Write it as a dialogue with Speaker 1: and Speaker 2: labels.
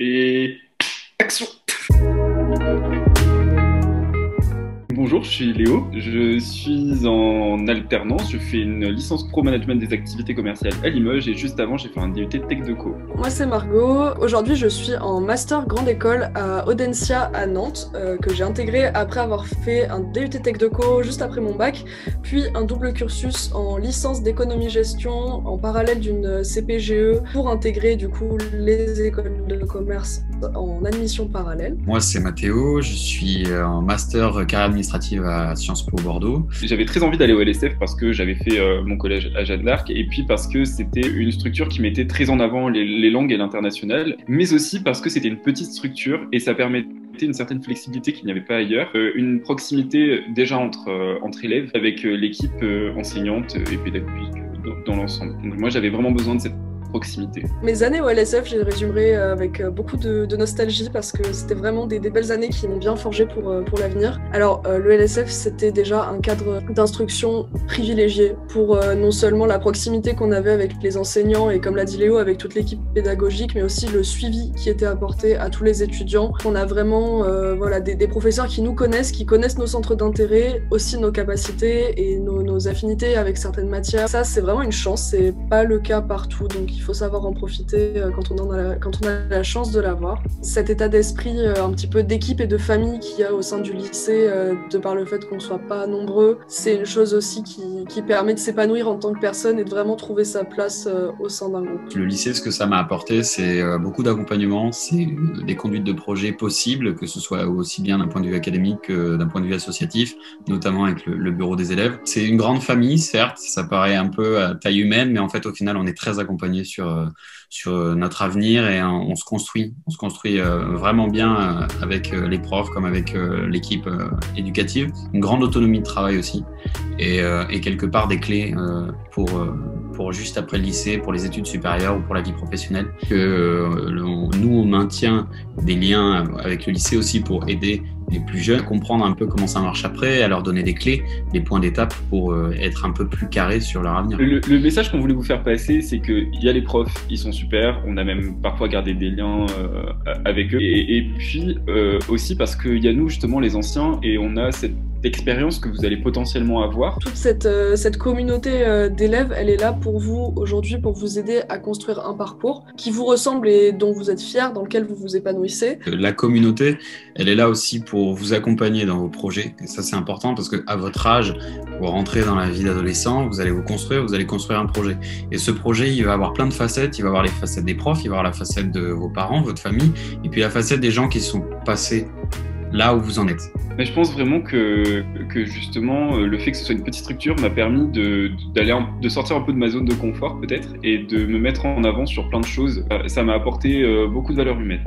Speaker 1: Et action! Bonjour, je suis Léo, je suis en alternance, je fais une licence pro management des activités commerciales à Limoges et juste avant j'ai fait un DUT Tech Deco.
Speaker 2: Moi c'est Margot, aujourd'hui je suis en master grande école à Audencia à Nantes que j'ai intégré après avoir fait un DUT Tech Deco juste après mon bac, puis un double cursus en licence d'économie-gestion en parallèle d'une CPGE pour intégrer du coup les écoles de commerce en admission parallèle.
Speaker 3: Moi c'est Mathéo, je suis en master carrière administrative à Sciences Po Bordeaux.
Speaker 1: J'avais très envie d'aller au LSF parce que j'avais fait mon collège à Jeanne d'Arc et puis parce que c'était une structure qui mettait très en avant les langues et l'international, mais aussi parce que c'était une petite structure et ça permettait une certaine flexibilité qu'il n'y avait pas ailleurs, une proximité déjà entre élèves avec l'équipe enseignante et pédagogique dans l'ensemble. Donc moi j'avais vraiment besoin de cette proximité.
Speaker 2: Mes années au LSF, je les résumerai avec beaucoup de nostalgie parce que c'était vraiment des belles années qui m'ont bien forgé pour l'avenir. Alors le LSF, c'était déjà un cadre d'instruction privilégié pour non seulement la proximité qu'on avait avec les enseignants et comme l'a dit Léo, avec toute l'équipe pédagogique, mais aussi le suivi qui était apporté à tous les étudiants. On a vraiment voilà, des professeurs qui nous connaissent, qui connaissent nos centres d'intérêt, aussi nos capacités et nos affinités avec certaines matières. Ça, c'est vraiment une chance, c'est pas le cas partout, donc il faut savoir en profiter quand on a la chance de l'avoir. Cet état d'esprit un petit peu d'équipe et de famille qu'il y a au sein du lycée, de par le fait qu'on soit pas nombreux, c'est une chose aussi qui permet de s'épanouir en tant que personne et de vraiment trouver sa place au sein d'un groupe.
Speaker 3: Le lycée, ce que ça m'a apporté, c'est beaucoup d'accompagnement, c'est des conduites de projets possibles, que ce soit aussi bien d'un point de vue académique que d'un point de vue associatif, notamment avec le bureau des élèves. C'est une grande famille, certes, ça paraît un peu à taille humaine, mais en fait, au final, on est très accompagné sur notre avenir et on se construit vraiment bien avec les profs comme avec l'équipe éducative. Une grande autonomie de travail aussi et quelque part des clés pour juste après le lycée, pour les études supérieures ou pour la vie professionnelle. Nous, on maintient des liens avec le lycée aussi pour aider les plus jeunes à comprendre un peu comment ça marche après, à leur donner des clés, des points d'étape pour être un peu plus carrés sur leur avenir.
Speaker 1: Le message qu'on voulait vous faire passer, c'est qu'il y a les profs, ils sont super, on a même parfois gardé des liens avec eux, et puis aussi parce qu'il y a nous justement les anciens, et on a cette expérience que vous allez potentiellement avoir.
Speaker 2: Toute cette communauté d'élèves, elle est là pour vous aujourd'hui, pour vous aider à construire un parcours qui vous ressemble et dont vous êtes fiers, dans lequel vous vous épanouissez.
Speaker 3: La communauté, elle est là aussi pour vous accompagner dans vos projets. Et ça, c'est important parce qu'à votre âge, vous rentrez dans la vie d'adolescent, vous allez vous allez construire un projet. Et ce projet, il va avoir plein de facettes. Il va avoir les facettes des profs, il va avoir la facette de vos parents, votre famille, et puis la facette des gens qui sont passés là où vous en êtes.
Speaker 1: Mais je pense vraiment que justement le fait que ce soit une petite structure m'a permis de sortir un peu de ma zone de confort peut-être et de me mettre en avant sur plein de choses. Ça m'a apporté beaucoup de valeur humaine.